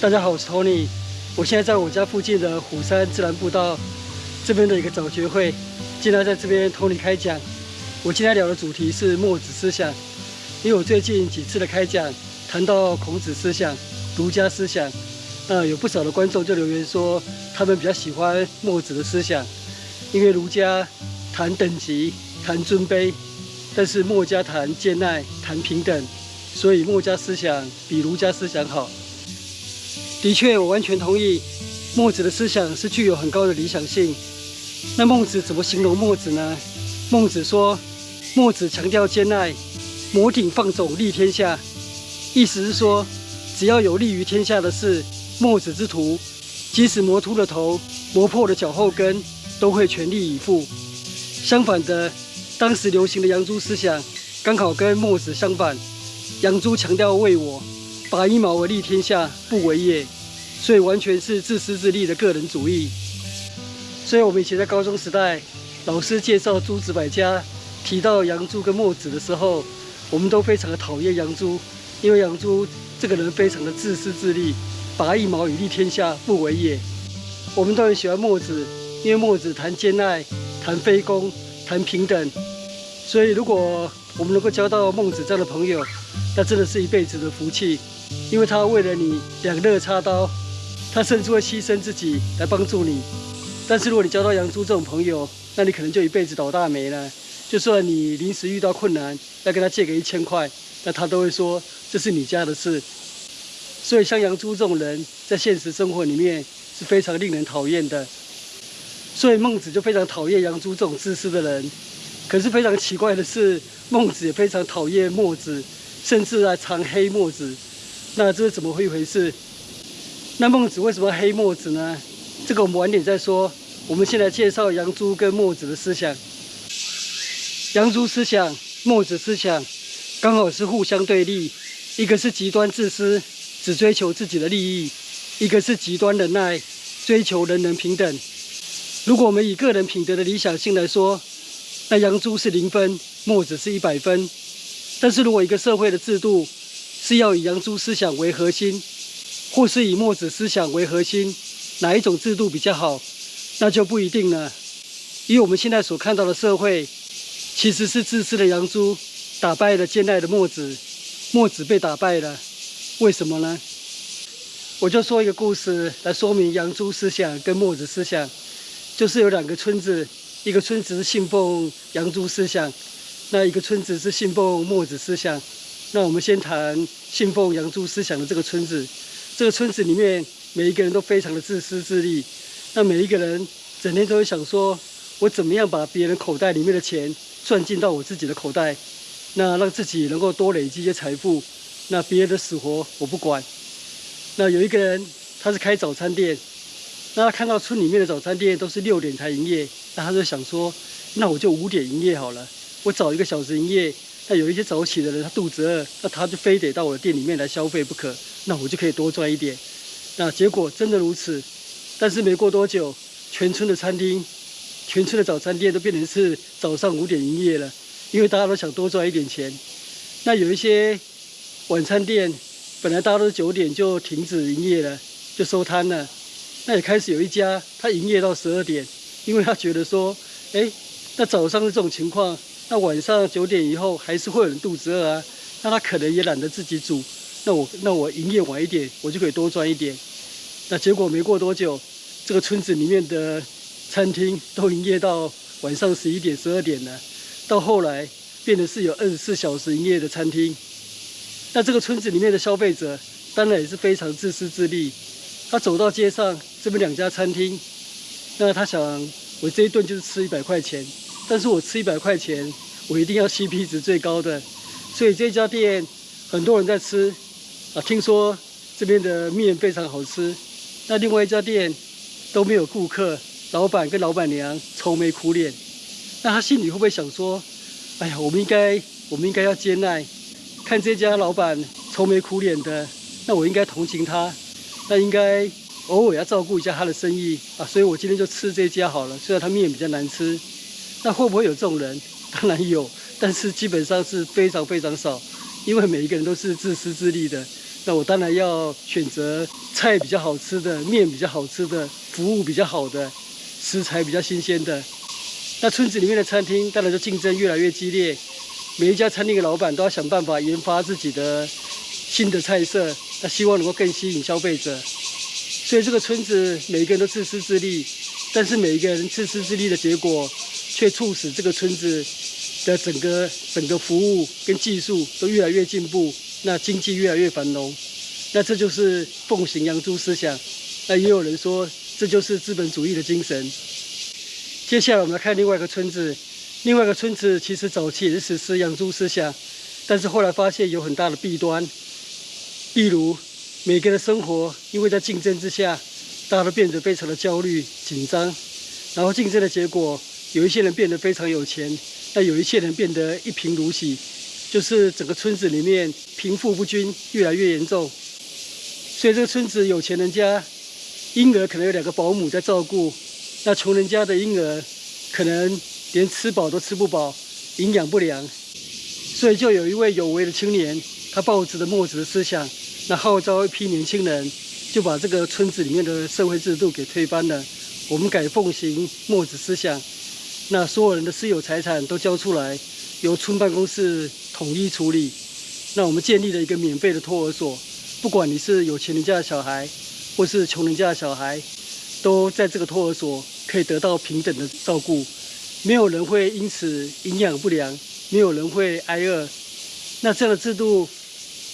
大家好，我是 Tony。我现在在我家附近的虎山自然步道这边的一个早觉会，今天在这边 Tony 开讲。我今天聊的主题是墨子思想，因为我最近几次的开讲谈到孔子思想、儒家思想，有不少的观众就留言说，他们比较喜欢墨子的思想，因为儒家谈等级、谈尊卑，但是墨家谈兼爱、谈平等，所以墨家思想比儒家思想好。的确，我完全同意，墨子的思想是具有很高的理想性。那孟子怎么形容墨子呢？孟子说，墨子强调兼爱，摩顶放踵利天下。意思是说，只要有利于天下的事，墨子之徒，即使磨秃了头、磨破了脚后跟，都会全力以赴。相反的，当时流行的杨朱思想，刚好跟墨子相反。杨朱强调为我，拔一毛而利天下，不为也，所以完全是自私自利的个人主义。所以我们以前在高中时代，老师介绍诸子百家，提到杨朱跟墨子的时候，我们都非常的讨厌杨朱，因为杨朱这个人非常的自私自利，拔一毛以利天下，不为也。我们都很喜欢墨子，因为墨子谈兼爱，谈非攻，谈平等。所以如果我们能够交到孟子这样的朋友，那真的是一辈子的福气。因为他为了你两肋插刀，他甚至会牺牲自己来帮助你。但是如果你交到杨朱这种朋友，那你可能就一辈子倒大霉了。就算你临时遇到困难，要跟他借个1000块，那他都会说这是你家的事。所以像杨朱这种人，在现实生活里面是非常令人讨厌的。所以孟子就非常讨厌杨朱这种自私的人。可是非常奇怪的是，孟子也非常讨厌墨子，甚至还常黑墨子。那这是怎么一回事？那孟子为什么要黑墨子呢？这个我们晚点再说。我们先来介绍杨朱跟墨子的思想。杨朱思想、墨子思想刚好是互相对立，一个是极端自私，只追求自己的利益；一个是极端忍耐，追求人人平等。如果我们以个人品德的理想性来说，那杨朱是0分，墨子是100分。但是如果一个社会的制度是要以杨朱思想为核心，或是以墨子思想为核心，哪一种制度比较好，那就不一定了。因为我们现在所看到的社会，其实是自私的杨朱打败了兼爱的墨子，墨子被打败了。为什么呢？我就说一个故事来说明杨朱思想跟墨子思想。就是有2个村子，一个村子是信奉杨朱思想，那一个村子是信奉墨子思想。那我们先谈信奉杨朱思想的这个村子。这个村子里面，每一个人都非常的自私自利。那每一个人整天都会想说，我怎么样把别人口袋里面的钱赚进到我自己的口袋，那让自己能够多累积一些财富。那别人的死活我不管。那有一个人，他是开早餐店，那他看到村里面的早餐店都是6点才营业，那他就想说，那我就5点营业好了，我早1个小时营业。那有一些早起的人，他肚子饿，那他就非得到我的店里面来消费不可，那我就可以多赚一点。那结果真的如此，但是没过多久，全村的餐厅、全村的早餐店都变成是早上5点营业了，因为大家都想多赚一点钱。那有一些晚餐店，本来大家都9点就停止营业了，就收摊了。那也开始有一家，他营业到12点，因为他觉得说，那早上是这种情况，那晚上9点以后还是会有人肚子饿啊，那他可能也懒得自己煮，那我营业晚一点，我就可以多赚一点。那结果没过多久，这个村子里面的餐厅都营业到晚上11点、12点了，到后来变得是有24小时营业的餐厅。那这个村子里面的消费者当然也是非常自私自利，他走到街上这边2家餐厅，那他想我这一顿就是吃100块钱，但是我吃100块钱，我一定要 CP 值最高的，所以这家店很多人在吃啊。听说这边的面非常好吃，那另外一家店都没有顾客，老板跟老板娘愁眉苦脸。那他心里会不会想说，哎呀，我们应该要兼爱，看这家老板愁眉苦脸的，那我应该同情他，那应该偶尔要照顾一下他的生意啊，所以我今天就吃这家好了，虽然他面比较难吃。那会不会有这种人？当然有，但是基本上是非常非常少，因为每一个人都是自私自利的，那我当然要选择菜比较好吃的、面比较好吃的、服务比较好的、食材比较新鲜的。那村子里面的餐厅当然就竞争越来越激烈，每一家餐厅的老板都要想办法研发自己的新的菜色，那希望能够更吸引消费者。所以这个村子每一个人都自私自利，但是每一个人自私自利的结果，却促使这个村子的整个服务跟技术都越来越进步，那经济越来越繁荣。那这就是奉行养猪思想。那也有人说，这就是资本主义的精神。接下来我们来看另外一个村子，另外一个村子其实早期也是实施养猪思想，但是后来发现有很大的弊端，例如每个人的生活因为在竞争之下，大家都变得非常的焦虑紧张，然后竞争的结果，有一些人变得非常有钱，那有一些人变得一贫如洗，就是整个村子里面贫富不均越来越严重。所以这个村子有钱人家婴儿可能有2个保姆在照顾，那穷人家的婴儿可能连吃饱都吃不饱，营养不良。所以就有一位有为的青年，他抱着墨子的思想，那号召一批年轻人，就把这个村子里面的社会制度给推翻了。我们改奉行墨子思想，那所有人的私有财产都交出来，由村办公室统一处理。那我们建立了一个免费的托儿所，不管你是有钱人家的小孩，或是穷人家的小孩，都在这个托儿所可以得到平等的照顾，没有人会因此营养不良，没有人会挨饿。那这样的制度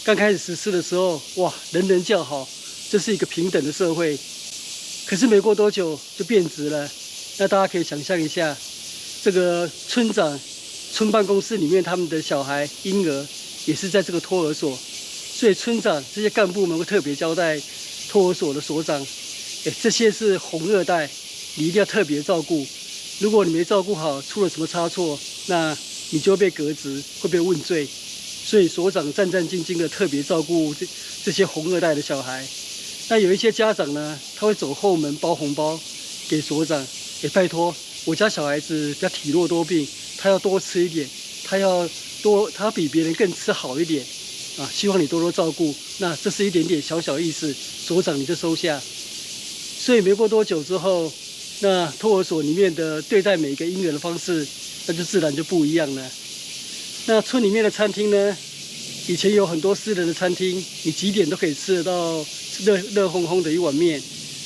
刚开始实施的时候，哇，人人叫好，这是一个平等的社会。可是没过多久就变质了。那大家可以想象一下，这个村长、村办公室里面他们的小孩、婴儿也是在这个托儿所，所以村长这些干部们会特别交代托儿所的所长，这些是红二代，你一定要特别照顾。如果你没照顾好，出了什么差错，那你就会被革职，会被问罪。所以所长战战兢兢的特别照顾这些红二代的小孩。那有一些家长呢，他会走后门包红包给所长，拜托，我家小孩子比较体弱多病，他要多吃一点，他要比别人更吃好一点啊，希望你多多照顾。那这是一点点小小意思，所长你就收下。所以没过多久之后，那托儿所里面的对待每个婴儿的方式，那就自然就不一样了。那村里面的餐厅呢，以前有很多私人的餐厅，你几点都可以吃得到热烘烘的一碗面。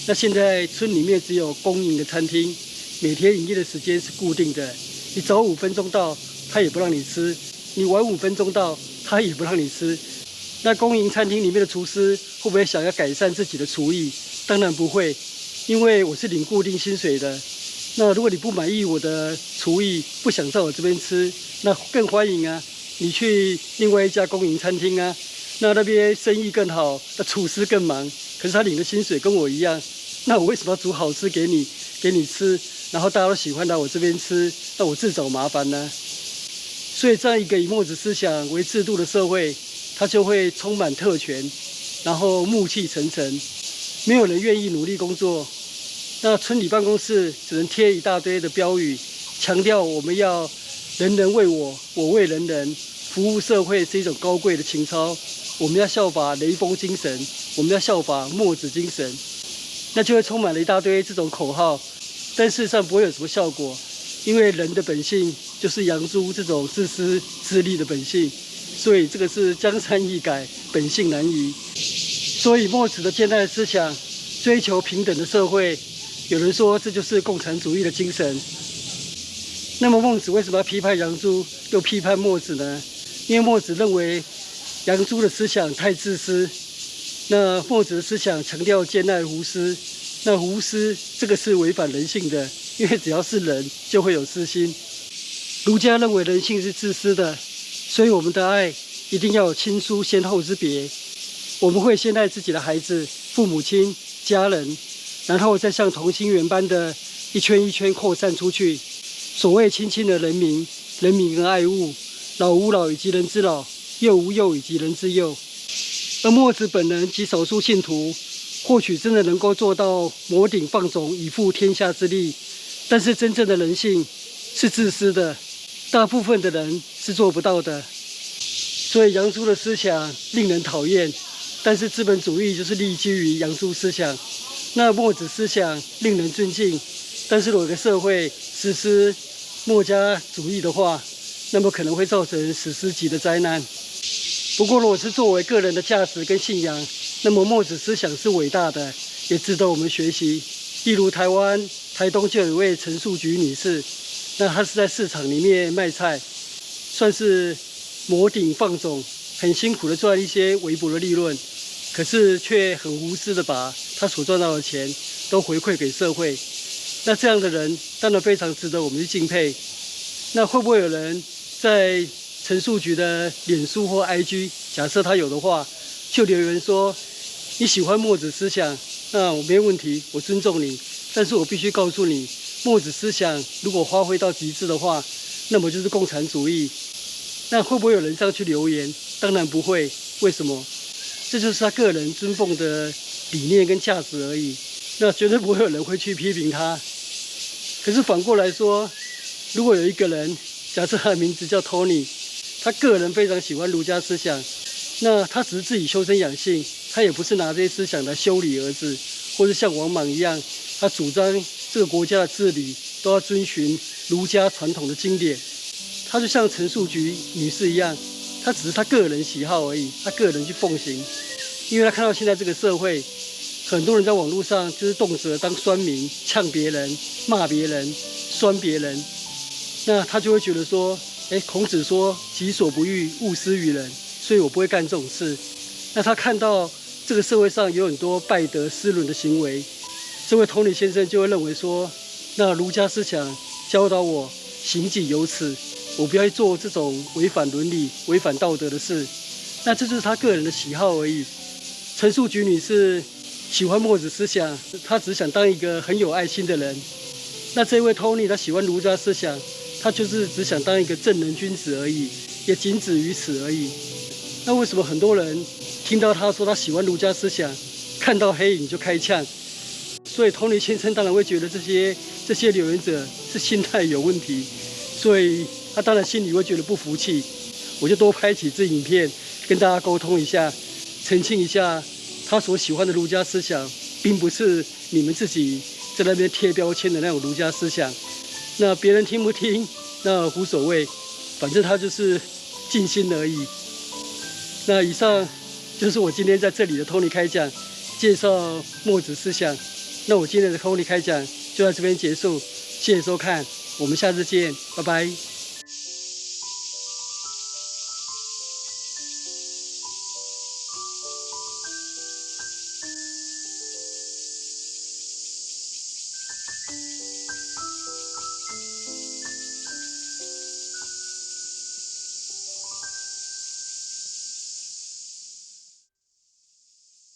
那现在村里面只有公营的餐厅，每天营业的时间是固定的，你早5分钟到，他也不让你吃；你晚5分钟到，他也不让你吃。那公营餐厅里面的厨师会不会想要改善自己的厨艺？当然不会，因为我是领固定薪水的。那如果你不满意我的厨艺，不想在我这边吃，那更欢迎啊，你去另外一家公营餐厅啊，那边生意更好，那厨师更忙，可是他领的薪水跟我一样，那我为什么要煮好吃给你吃？然后大家都喜欢来我这边吃，那我自找麻烦呢？所以这样一个以墨子思想为制度的社会，它就会充满特权，然后暮气沉沉，没有人愿意努力工作。那村里办公室只能贴一大堆的标语，强调我们要人人为我，我为人人，服务社会是一种高贵的情操。我们要效法雷锋精神，我们要效法墨子精神，那就会充满了一大堆这种口号，但事实上不会有什么效果，因为人的本性就是养猪这种自私自利的本性，所以这个是江山易改，本性难移。所以墨子的现代思想追求平等的社会，有人说这就是共产主义的精神。那么孟子为什么要批判杨朱，又批判墨子呢？因为墨子认为杨朱的思想太自私，那墨子的思想强调兼爱无私，那无私这个是违反人性的，因为只要是人就会有私心。儒家认为人性是自私的，所以我们的爱一定要有亲疏先后之别。我们会先爱自己的孩子、父母亲、家人，然后再像同心圆般的一圈一圈扩散出去。所谓亲亲的人民，人民而爱物，老吾老以及人之老，幼吾幼以及人之幼。而墨子本人及少数信徒，或许真的能够做到摩顶放踵，以负天下之力，但是真正的人性是自私的，大部分的人是做不到的。所以杨朱的思想令人讨厌，但是资本主义就是立基于洋猪思想。那墨子思想令人尊敬，但是如果一个社会实施墨家主义的话，那么可能会造成史诗级的灾难。不过，如果是作为个人的价值跟信仰，那么墨子思想是伟大的，也值得我们学习。例如台湾台东就有一位陈树菊女士，那她是在市场里面卖菜，算是摩顶放踵，很辛苦的赚一些微薄的利润，可是却很无私的把她所赚到的钱都回馈给社会。那这样的人当然非常值得我们去敬佩。那会不会有人在陈树菊的脸书或 IG， 假设他有的话，就留言说你喜欢墨子思想，那我没问题，我尊重你，但是我必须告诉你，墨子思想如果发挥到极致的话，那么就是共产主义。那会不会有人上去留言？当然不会。为什么？这就是他个人尊奉的理念跟价值而已。那绝对不会有人会去批评他。可是反过来说，如果有一个人，假设他的名字叫 Tony， 他个人非常喜欢儒家思想，那他只是自己修身养性，他也不是拿这些思想来修理儿子，或者像王莽一样，他主张这个国家的治理都要遵循儒家传统的经典。他就像陈树菊女士一样，他只是他个人喜好而已，他个人去奉行。因为他看到现在这个社会，很多人在网络上就是动辄当酸民，呛别人、骂别人、酸别人，那他就会觉得说，孔子说己所不欲，勿施于人，所以我不会干这种事。那他看到这个社会上有很多败德失伦的行为，这位Tony先生就会认为说，那儒家思想教导我行己有耻，我不要去做这种违反伦理、违反道德的事。那这就是他个人的喜好而已。陈树菊女士喜欢墨子思想，她只想当一个很有爱心的人。那这位Tony他喜欢儒家思想，他就是只想当一个正人君子而已，也仅止于此而已。那为什么很多人听到他说他喜欢儒家思想，看到黑影就开呛？所以Tony先生当然会觉得这些留言者是心态有问题，所以他当然心里会觉得不服气。我就多拍几支影片跟大家沟通一下，澄清一下，他所喜欢的儒家思想，并不是你们自己在那边贴标签的那种儒家思想。那别人听不听，那无所谓，反正他就是尽心而已。那以上就是我今天在这里的Tony开讲，介绍墨子思想。那我今天的Tony开讲就在这边结束，谢谢收看，我们下次见，拜拜。